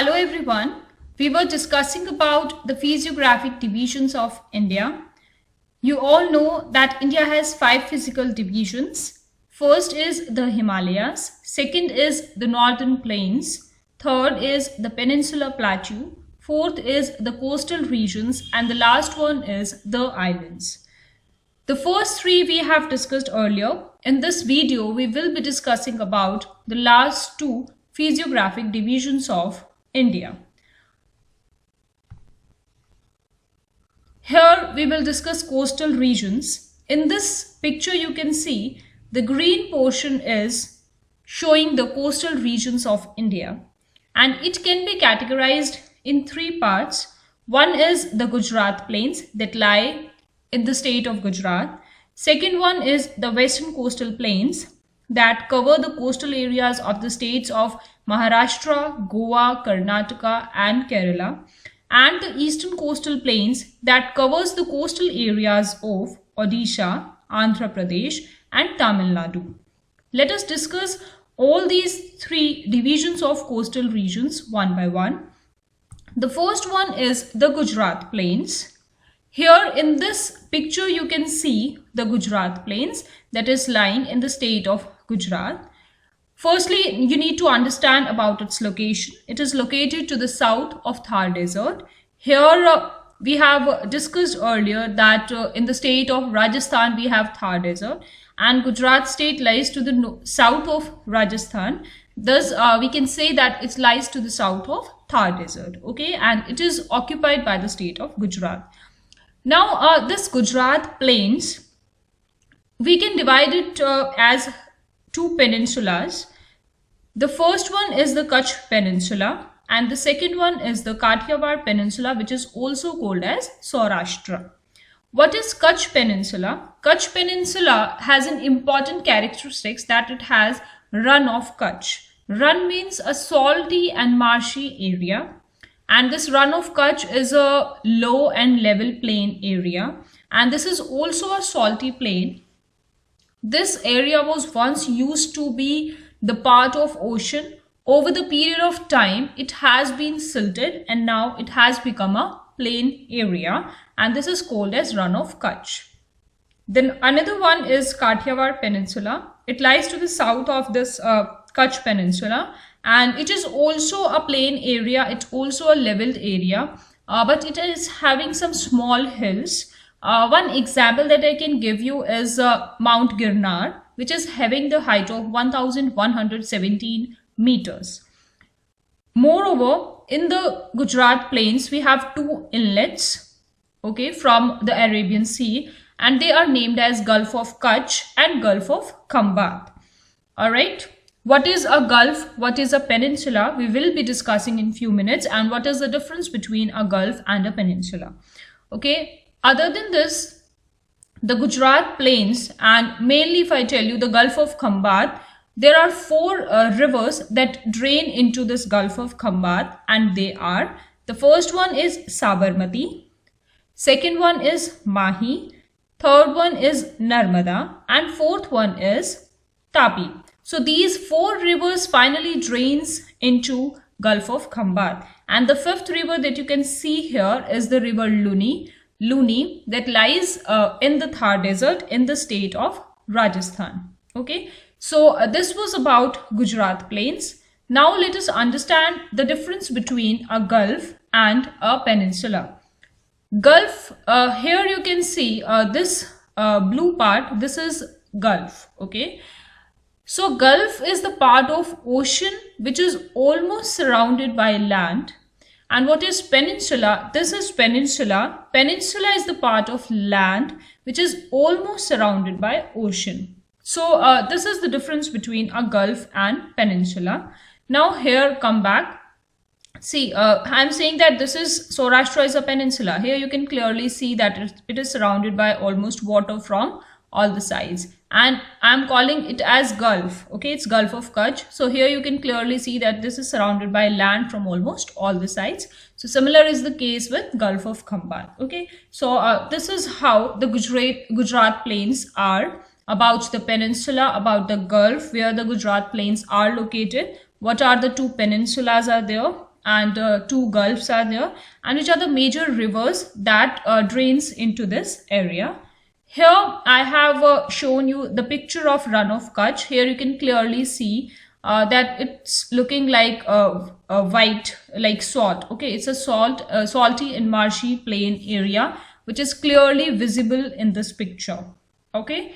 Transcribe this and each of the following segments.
Hello everyone. We were discussing about the physiographic divisions of India. You all know that India has 5 physical divisions. First is the Himalayas, second is the northern plains, third is the peninsular plateau, fourth is the coastal regions, and the last one is the islands. The first three we have discussed earlier. In this video, we will be discussing about the last two physiographic divisions of India. Here we will discuss coastal regions. In this picture you can see the green portion is showing the coastal regions of India, and it can be categorized in three parts. One is the Gujarat plains that lie in the state of Gujarat. Second one is the western coastal plains that cover the coastal areas of the states of Maharashtra, Goa, Karnataka and Kerala, and the eastern coastal plains that covers the coastal areas of Odisha, Andhra Pradesh and Tamil Nadu. Let us discuss all these three divisions of coastal regions one by one. The first one is the Gujarat plains. Here in this picture you can see the Gujarat plains that is lying in the state of Gujarat. Firstly, you need to understand about its location. It is located to the south of Thar Desert. Here we have discussed earlier that in the state of Rajasthan we have Thar Desert, and Gujarat state lies to the south of Rajasthan. Thus we can say that it lies to the south of Thar Desert, okay, and it is occupied by the state of Gujarat. Now this Gujarat plains, we can divide it as two peninsulas. The first one is the Kutch Peninsula and the second one is the Kathiawar Peninsula, which is also called as Saurashtra. What is Kutch Peninsula? Kutch Peninsula has an important characteristics that it has run of Kutch. Run means a salty and marshy area, and this run of Kutch is a low and level plain area, and this is also a salty plain. This area was once used to be the part of ocean. Over the period of time, it has been silted and now it has become a plain area, and this is called as run of Kutch. Then another one is Kathiawar Peninsula. It lies to the south of this Kutch Peninsula, and it is also a plain area. It's also a leveled area, but it is having some small hills. One example that I can give you is Mount Girnar, which is having the height of 1117 meters. Moreover, in the Gujarat plains, we have two inlets, okay, from the Arabian Sea, and they are named as Gulf of Kutch and Gulf of Khambat. All right. What is a gulf? What is a peninsula? We will be discussing in few minutes, and what is the difference between a gulf and a peninsula. Okay. Other than this, the Gujarat plains, and mainly if I tell you the Gulf of Khambat, there are four rivers that drain into this Gulf of Khambat, and they are, the first one is Sabarmati, second one is Mahi, third one is Narmada, and fourth one is Tapi. So these four rivers finally drains into Gulf of Khambat, and the fifth river that you can see here is the river Luni that lies in the Thar Desert in the state of Rajasthan. Okay, so this was about Gujarat plains. Now let us understand the difference between a gulf and a peninsula. Gulf, here you can see this blue part, this is Gulf, okay. So Gulf is the part of ocean which is almost surrounded by land. And what is peninsula? This is peninsula. Peninsula is the part of land which is almost surrounded by ocean. So this is the difference between a gulf and peninsula. Now here come back. See, I'm saying that this is Saurashtra is a peninsula. Here you can clearly see that it is surrounded by almost water from all the sides, and I'm calling it as Gulf. Okay, it's Gulf of Kutch. So here you can clearly see that this is surrounded by land from almost all the sides. So similar is the case with Gulf of Khambat. Okay, so this is how the Gujarat plains are. About the peninsula, about the Gulf, where the Gujarat plains are located, what are the two peninsulas are there, and two gulfs are there, and which are the major rivers that drains into this area. Here I have shown you the picture of Run of Kutch. Here you can clearly see that it's looking like a white, like salt. Okay, it's a salty and marshy plain area which is clearly visible in this picture. Okay,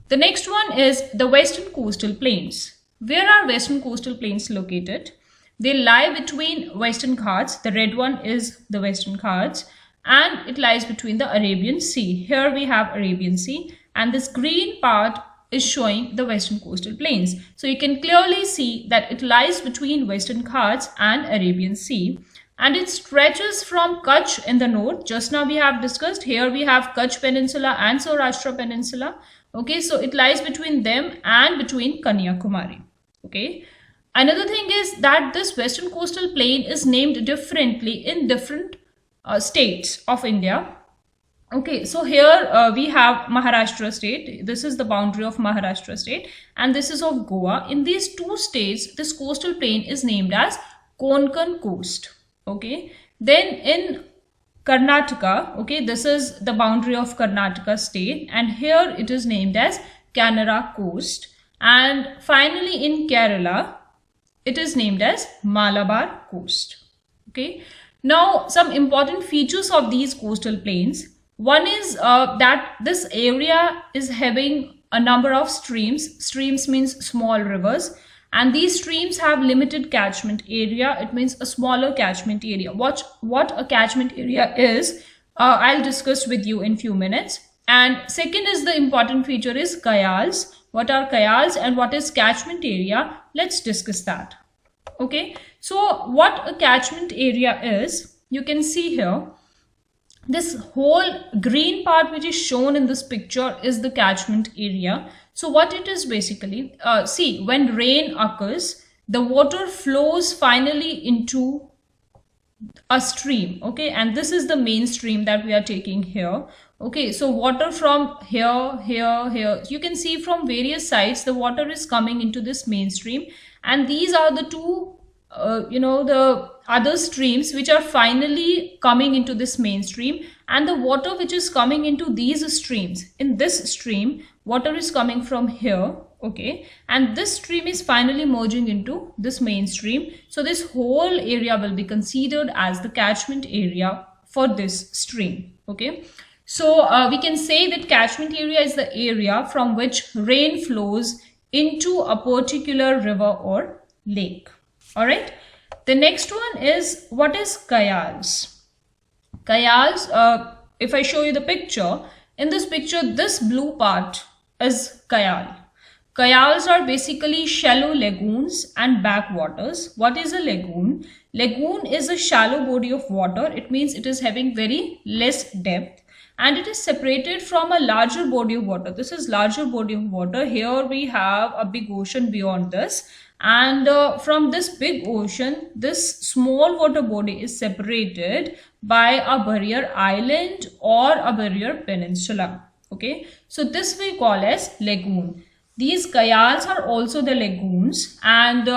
the next one is the Western Coastal Plains. Where are Western Coastal Plains located? They lie between Western Ghats. The red one is the Western Ghats, and it lies between the Arabian Sea. Here we have Arabian Sea, and this green part is showing the Western Coastal Plains. So you can clearly see that it lies between Western Ghats and Arabian Sea, and it stretches from Kutch in the north. Just now we have discussed, here we have Kutch Peninsula and Saurashtra Peninsula. Okay, so it lies between them and between Kanyakumari. Okay, another thing is that this Western Coastal Plain is named differently in different states of India. Okay, so here we have Maharashtra state. This is the boundary of Maharashtra state, and this is of Goa. In these two states, this coastal plain is named as Konkan Coast. Okay, then in Karnataka, okay, this is the boundary of Karnataka state, and here it is named as Canara Coast. And finally in Kerala, it is named as Malabar Coast. Okay, now some important features of these coastal plains. One is that this area is having a number of streams. Streams means small rivers, and these streams have limited catchment area. It means a smaller catchment area. What a catchment area is, I'll discuss with you in few minutes. And second is the important feature is kayals. What are kayals and what is catchment area? Let's discuss that. Okay, so what a catchment area is, you can see here, this whole green part which is shown in this picture is the catchment area. So what it is basically, see, when rain occurs, the water flows finally into a stream. Okay, and this is the main stream that we are taking here. Okay, so water from here, you can see from various sides the water is coming into this mainstream, and these are the two the other streams which are finally coming into this mainstream, and the water which is coming into these streams, in this stream water is coming from here. Okay, and this stream is finally merging into this mainstream. So this whole area will be considered as the catchment area for this stream. Okay, so we can say that catchment area is the area from which rain flows into a particular river or lake. All right, the next one is, what is kayals? Kayals, if I show you the picture, in this picture, this blue part is kayal. Kayals are basically shallow lagoons and backwaters. What is a lagoon? Lagoon is a shallow body of water. It means it is having very less depth, and it is separated from a larger body of water. This is larger body of water. Here we have a big ocean beyond this, and from this big ocean, this small water body is separated by a barrier island or a barrier peninsula. Okay, so this we call as lagoon. These kayals are also the lagoons, and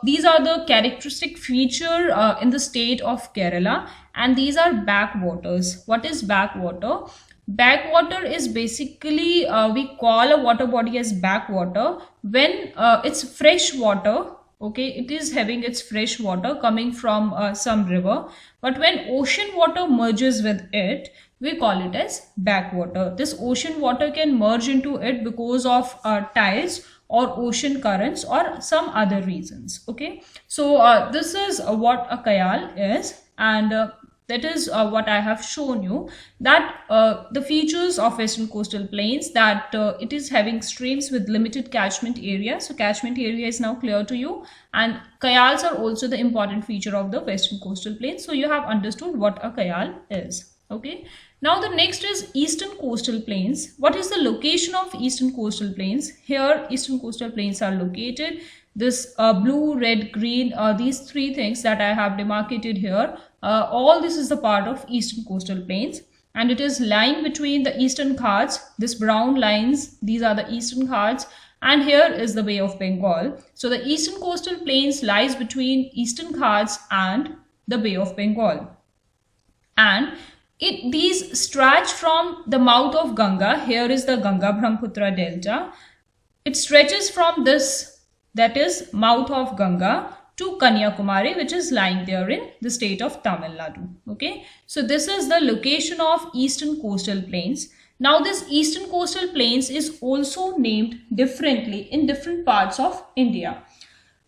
these are the characteristic feature in the state of Kerala, and these are backwaters. What is backwater? Backwater is basically, we call a water body as backwater when it's fresh water. Okay, it is having its fresh water coming from some river, but when ocean water merges with it, we call it as backwater. This ocean water can merge into it because of tides or ocean currents or some other reasons. Okay, so this is what a kayal is, and that is what I have shown you, that the features of Western Coastal Plains, that it is having streams with limited catchment area. So catchment area is now clear to you, and kayals are also the important feature of the Western Coastal Plains. So you have understood what a kayal is. Okay, now the next is Eastern Coastal Plains. What is the location of Eastern Coastal Plains? Here Eastern Coastal Plains are located. This blue, red, green, these three things that I have demarcated here, all this is the part of Eastern Coastal Plains, and it is lying between the Eastern Ghats. This brown lines, these are the Eastern Ghats, and here is the Bay of Bengal. So the Eastern Coastal Plains lies between Eastern Ghats and the Bay of Bengal. And these stretch from the mouth of Ganga. Here is the Ganga Brahmaputra delta. It stretches from this, that is mouth of Ganga, to Kanyakumari, which is lying there in the state of Tamil Nadu. Okay, so this is the location of eastern coastal plains. Now this eastern coastal plains is also named differently in different parts of India.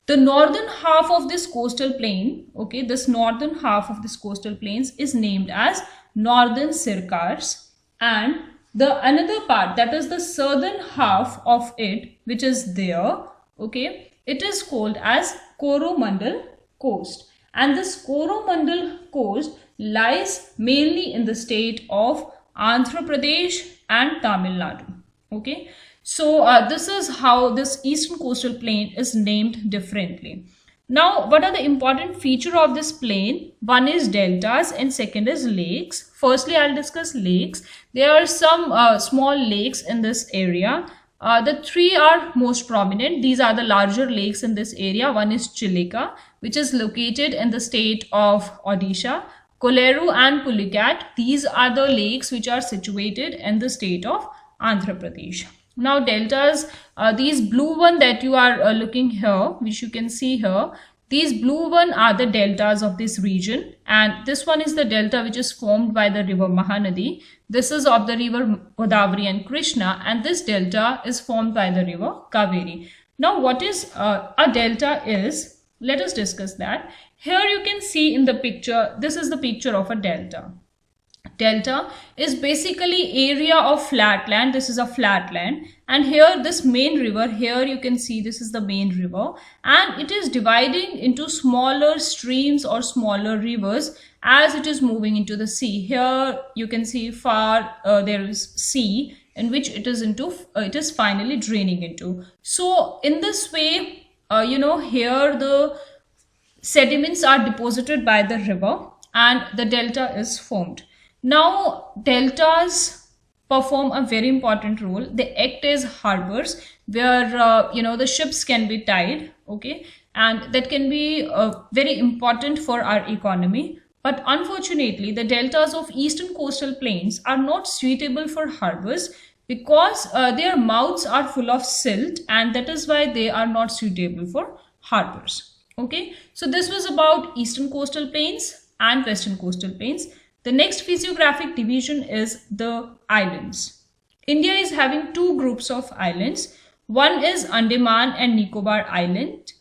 The northern half of this coastal plain, okay, this northern half of this coastal plains is named as Northern Sircars, and the another part, that is the southern half of it, which is there, okay, it is called as Coromandel Coast. And this Coromandel Coast lies mainly in the state of Andhra Pradesh and Tamil Nadu. Okay, so this is how this eastern coastal plain is named differently. Now, what are the important feature of this plain? One is deltas and second is lakes. Firstly, I'll discuss lakes. There are some small lakes in this area. The three are most prominent. These are the larger lakes in this area. One is Chilika, which is located in the state of Odisha. Koleru and Pulicat, these are the lakes which are situated in the state of Andhra Pradesh. Now deltas, these blue one that you are looking here, which you can see here, these blue one are the deltas of this region, and this one is the delta which is formed by the river Mahanadi. This is of the river Godavari and Krishna, and this delta is formed by the river Kaveri. Now what is a delta is? Let us discuss that. Here you can see in the picture, this is the picture of a delta. Delta is basically area of flat land. This is a flat land, and here this main river, here you can see this is the main river, and it is dividing into smaller streams or smaller rivers as it is moving into the sea. Here you can see far there is sea in which it is finally draining into. So in this way, here the sediments are deposited by the river and the delta is formed. Now deltas perform a very important role. They act as harbors where the ships can be tied, okay, and that can be very important for our economy. But unfortunately, the deltas of eastern coastal plains are not suitable for harbors because their mouths are full of silt, and that is why they are not suitable for harbors. Okay, so this was about eastern coastal plains and western coastal plains. The next physiographic division is the islands. India is having two groups of islands. One is Andaman and Nicobar Island,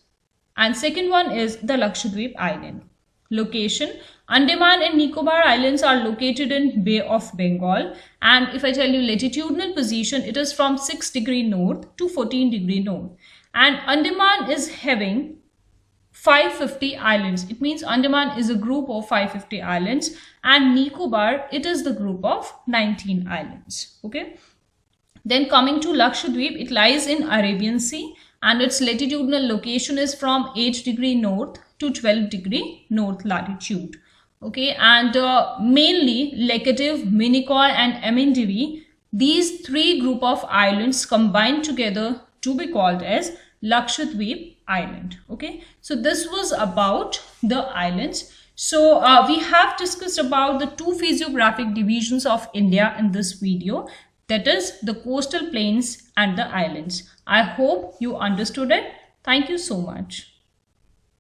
and second one is the Lakshadweep Island. Location: Andaman and Nicobar Islands are located in Bay of Bengal, and if I tell you latitudinal position, it is from 6 degree north to 14 degree north. And Andaman is having 550 islands. It means Andaman is a group of 550 islands, and Nicobar, it is the group of 19 islands. Okay. Then coming to Lakshadweep, it lies in Arabian Sea, and its latitudinal location is from 8 degree north to 12 degree north latitude. Okay, and mainly Laccadive, Minicoy and Amendivi, these three group of islands combined together to be called as Lakshadweep Island. Okay, so this was about the islands. So we have discussed about the two physiographic divisions of India in this video, that is the coastal plains and the islands. I hope you understood it. Thank you so much.